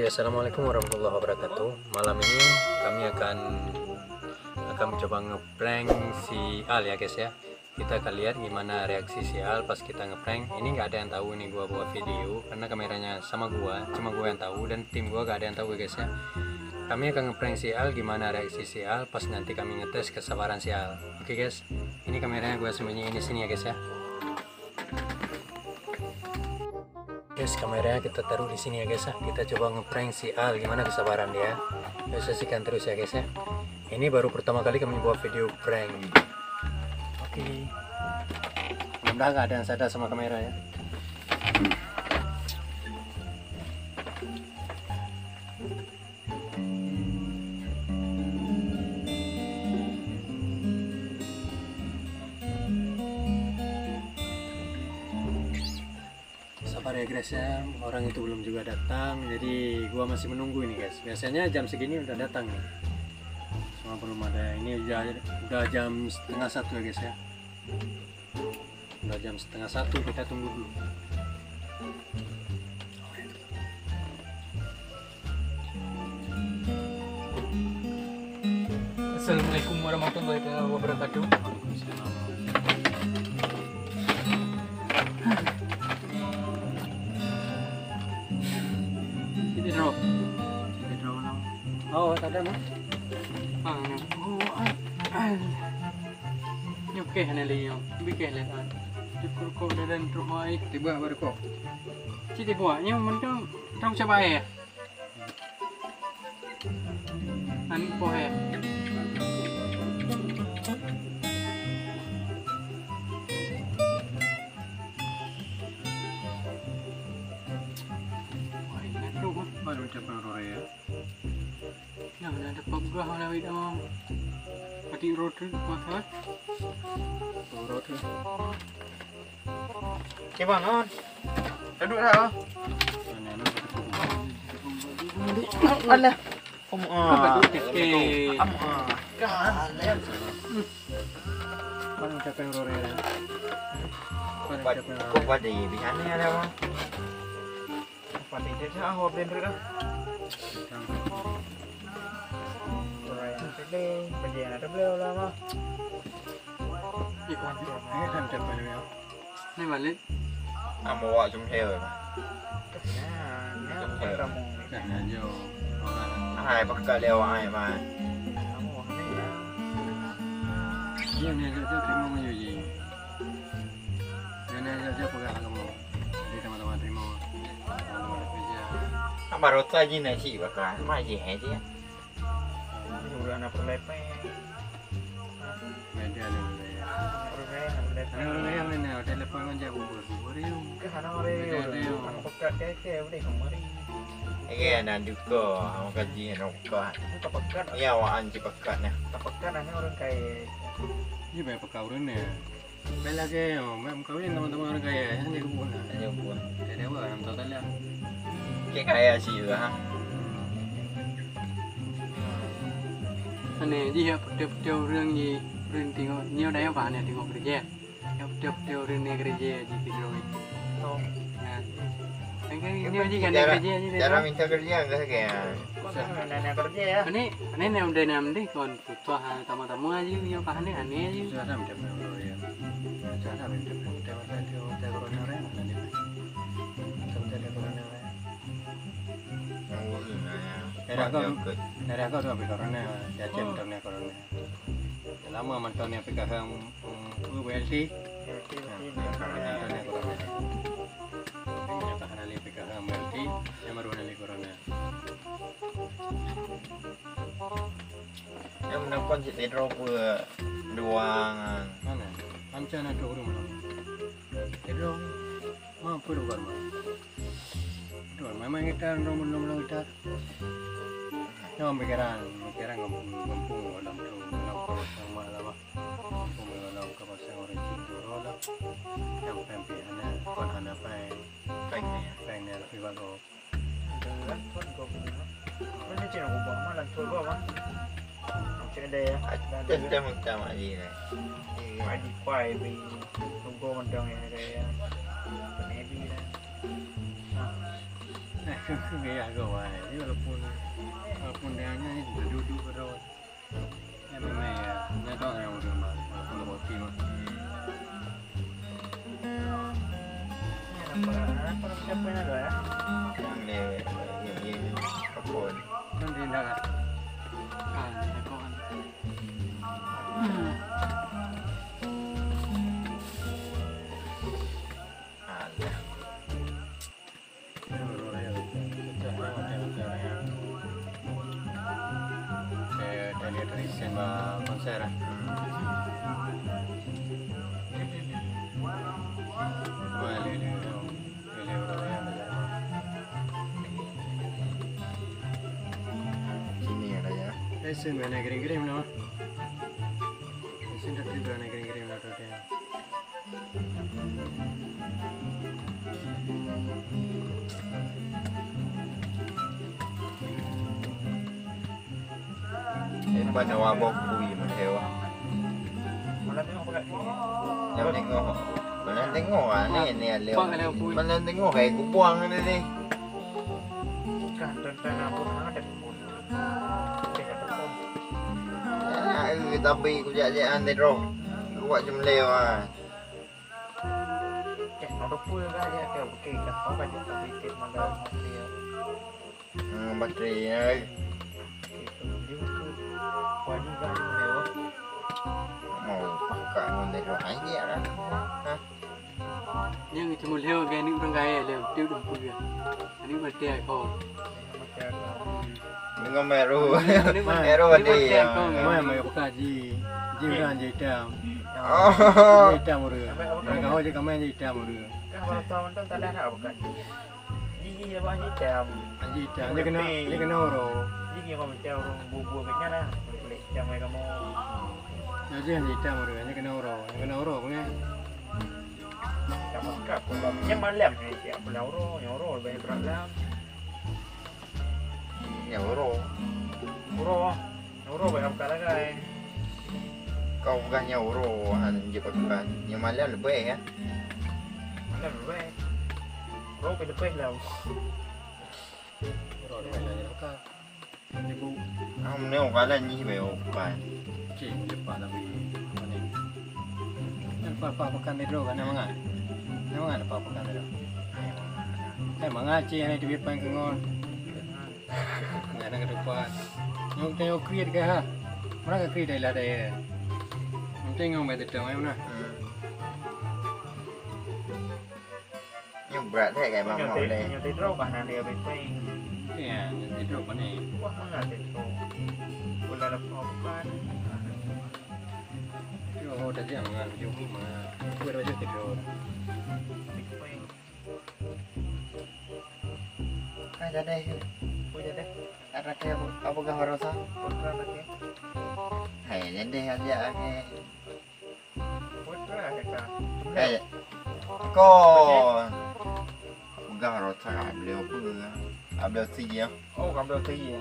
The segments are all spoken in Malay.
Oke, assalamualaikum warahmatullahi wabarakatuh. Malam ini kami akan mencoba ngeprank si Al ya guys ya. Kita akan lihat gimana reaksi si Al pas kita ngeprank. Ini nggak ada yang tahu nih gua buat video karena kameranya sama gua, cuma gua yang tahu dan tim gua gak ada yang tahu guys ya. Kami akan ngeprank si Al, gimana reaksi si Al pas nanti kami ngetes kesabaran si Al. Oke guys, ini kameranya gua sembunyiin di sini ya guys ya. Guys, kameranya kita taruh di sini ya guys ya. Kita coba ngeprank si Al, gimana kesabaran dia. Yuk saksikan terus ya guys ya. Ini baru pertama kali kami buat video prank. Oke. Mudah-mudahan gak ada yang sadar sama kamera ya. Sabar ya guys ya, orang itu belum juga datang, jadi gua masih menunggu ini guys. Biasanya jam segini udah datang nih, cuma belum ada. Ini udah jam 12:30 ya guys ya. Udah jam 12:30, kita tunggu dulu. Assalamualaikum warahmatullahi wabarakatuh. Oh, ada mah? Oke, hanaliyo. Bikin lihat. Cukup kok dan rumah Tiba baru kok. Citi buahnya mungkin trong coba ya. Ani po ya. Baru ucapan Roya. Nah, ada pegah lah itu. Pati road apa? Road. Coba non. Duduk dah. Alah. Apa tu? Baru ucapan Roya. Kok buat di sana ada mah. Pati dia hop den dah. Đây, bây giờ là W lah mah. Ikut. Ini kan ucapan ya. Ini balik. Bawa chung theo rồi mà. Nah, kamu Kan aja. Ai bắt cả leo ai mà. Dia ni aja terima menyuji. Dia ni aja pegang kamu. Di teman-teman terima. Teman-teman kerja. Baru saja ni sih bakal. Mai gì hết chứ. Udah anak perlepe. Media ni. Orang yang ni nak telefon aja bubur itu. Cái khả năng đây rồi. Ăn bắp cát cái udah kemari. Iya, dan juga mau kaji rokok. itu pekat. Iya, waan ci pekat nah. Pekat hanya orang kayak Ini banyak perkauran ya. Bela ke, memang kawin teman-teman orang kaya. Ini kebun. Ayo buat. Jadi apa? Nam total ya. Kayak kaya sih juga ha. Anh gì hợp tiêu rương gì rương thì nhiều đấy bạn này thì ngọc được chưa? Hợp tiêu rương này cái gì thì rồi. Anh cái nhiều gì cái này cái gì như Cara thế. minta kerja enggak kayak. nenek kerja ya. Ini nem udah nem deh kon tua tamu-tamu aja nhiều bạn này aneh aja. Sudah ada macam mana ya? Sudah ada macam mana? Dia corona rem nanti. Sampai dia corona rem. Dari aku tu ambil corona, dia cem tahunnya corona. Lama mantannya pegang WLT. Mantannya corona. Yang tahan ali pegang WLT, yang baru ali corona. Em đang con chị đến rau vừa doang. Mana? Ancan ada rumah. Itu mampu doang mah. Doang memang kita nomor kita. Yang pikiran kampung dalam kalau sama lama. Kampung dalam kawasan orang Cina lah. Yang pempiannya kon hana peng lebih bagus. Mana Cina gua mana tu gua mah. Cina dia ya. Macam gì này. Đi quay vì logo bên trong này đây. Này đi đây. Gaya gawai. Ini walaupun dia hanya duduk terus. Ya memang ya. Dia tahu yang udah mal. Walaupun roti mah. Apa siapa yang ada ya? Yang lewat, yang kebun. Kan dia dah kan. Kau kan. Ada. Saya dah lihat recent konser. Sini ada ya. Recent mana kering-kering nama? Recent dah tiba nak kering-kering nak tu dia. Mana wabok kui menhewa. Malam ni apa kat? Yang tengok. Mana tengok ah ni lewat. Buang kalau pun. Mana tengok kayak ku buang ni. Kan tentang apa ada pun. Ya, tapi ku jak-jakan ni ro. Ku buat jumlah ah. Nó pun kan dia ke okey kan kau kan tapi tip malam dia. Bateri ni. Dia tu wani kan dia. Mau pakai ngon ro ai dia lah. Ha. Nhưng chỉ một liều cái nữ trong gai liều tiêu đừng vui à. Anh nữ mà tè cô. Dengan meru. Meru ni. Mai mai kaji. Jiran jitam. Oh. Jitam muru. Mereka hoje kami jitam muru. Kalau tahun tu tak ada apa kan. Gigi apa ni jam. Jitam. Dia kena oro. Gigi kau macam orang bubu begini lah. Boleh jam mereka mau. Jadi jitam muru. Dia kena oro. Dia kena oro punya. Kamu kat kalau yang malam ni siap belau yang oro banyak malam. Yang ro. Oro banyak kali kan. Kau bukan yang ro han je pakai. Yang malam lebih ya. Malam lebih. Oro pergi lebih lah. Oro dia kena lepas. Ibu. Không nếu quá là như vậy bạn. Cik lepas tapi. Mana? Lepas pakan dia kan memang. Memang ada pakan dia. Memang cik yang di depan kengon. Nggak ada ke depan. Yang tengok create ke ha? Mana ke create dah ada. Tengok macam tu mana? Nhưng berat thế cái mà màu đây. Nhiều tiết rau bản là đều bên quay. Ya, itu mana? Wah mana tiết rau. Boleh ada pompan. Oh, dah jangan jumpa mana. Kau dah jadi tidur. Ada deh. Punya deh. Ada kayak apa kah rasa? Putra lagi. Hay jadi aja ke. Putra kita. Hay. Có găng rasa beliau pun. Beliau sih ya. Oh, kamu dah tiya.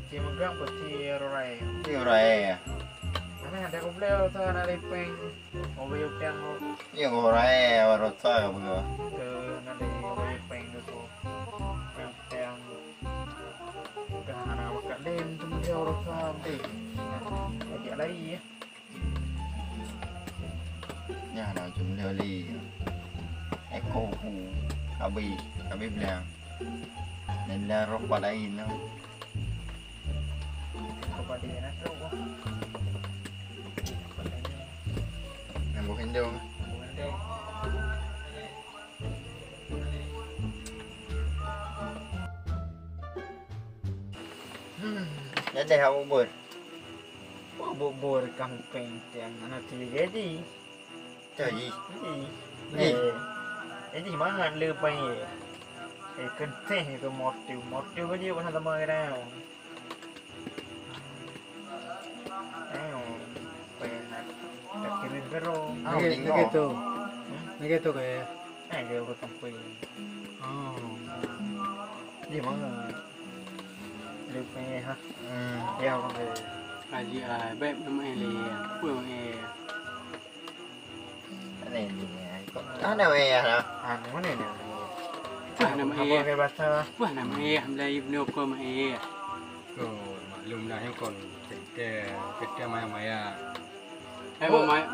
Ci megang pasti rorai. Dia orang Ana ada kumpleo tu ana lipeng. Mobil yang yang orang rasa beliau. ke nanti lipeng tu. Yang dah ana makan lem tu dia orang sampai. Jadi lagi ya. Nhà nào chúng leo lì Echo Hu Abi bilang nên là rock vào đây nó Kepada dia nak tahu. là một hình đường Bukan dia. đến đây không buồn Bubur kampung yang anak cilik jadi. trời gì Jadi. Jadi mana lepas ni? Kenteng itu motif aja pun sama kita. Pengen nak kirim kero. Begitu. Begitu kayak. Dia urut kampung. Oh. Di mana? Lepas ni ha. Ya orang Aji beb nama ele, puang cái này thì có nào nghe hả mana ni? Wah nama Apa ayah. kayak bahasa Wah nama ayah Melayu benar kau nama ayah. maklum dah yang kon kita maya-maya.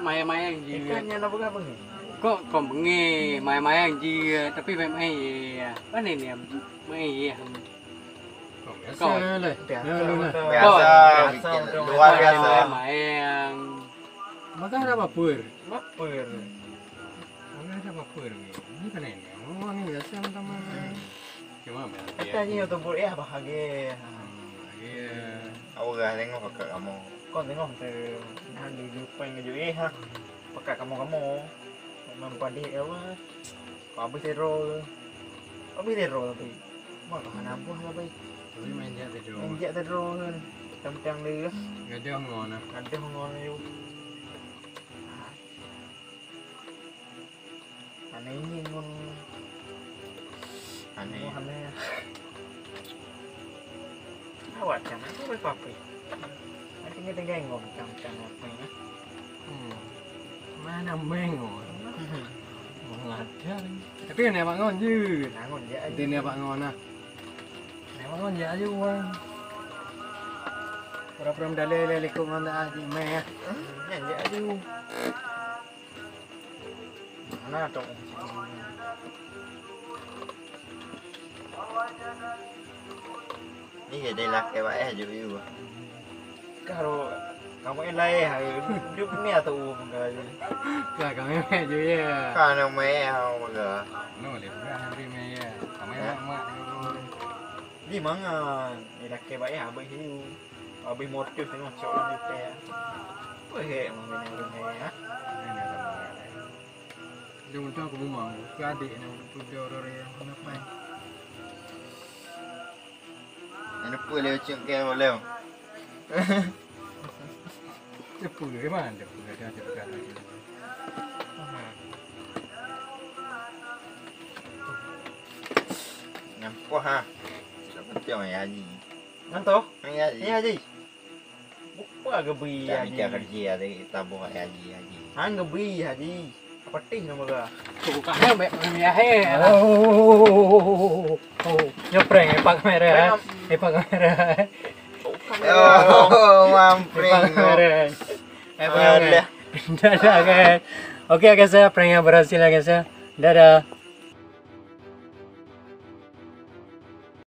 Maya yang ji. ikannya apa apa nih? Kok bengi maya yang ji tapi memang ayah. Mana ni ayah. Biasa lah. Biasa, Lalu lah. betul. Biasa, Biasa, bikin betul. luar biasa. Yang Maka ada bapur. Baper. Maka ada bapur. Ini kan ini. Oh, ini biasa sama. Cuma Katanya tu boleh bahagia. Aku gak tengok kakak kamu. Con tengok tu nanti lupa yang juga ha. Pakai kamu mempadi apa? Kau habis teror tapi. Mak kau nampu lah baik. Tapi main dia tidur. Menjak teror kan. Tentang dia. Gak ada ngon. Ada ngon you. Aneh ini ngon. Aneh. Aneh. Awak jangan tu apa-apa. Nanti kita gengong macam apa ya. Mana mengon. Mengajar. Tapi kan abang ngon je. Nangon je aja. Ini abang ngon ah. Abang ngon je aja uang. Pura-pura dalil lekuk ngon dah aja meh. Nyan je aja. Mana tu? Ini jadi laki baik aja view. Kalau kamu elai hari hidup ni atau enggak? Lah kami meh je ya. Kan yang mai hao baga. No le pura hari meh ya. Kami mak Di mana? Ni dah ke baik habis hiu. Habis motif tengok cakap ni teh. Apa he mau bina rumah ya? Dia untuk aku mau ke adik ni untuk orang yang kenapa? Ini pun lewat cengkeh boleh. Dia pun dari mana dia pun ada dekat lagi. Nampak ha. Sudah penting orang haji. Nanto? Orang haji. Ni haji. Bukan gebi Tak haji. bincang kerja ada kita buat haji. Hang gebi haji. Apa tih nama ga? bukannya ayah he. Nyepreng epak kamera. Epak kamera. Oh, mampring. Epak kamera. Epak Ada. Dadah guys. Oke guys ya, pranknya berhasil ya guys ya. Dadah.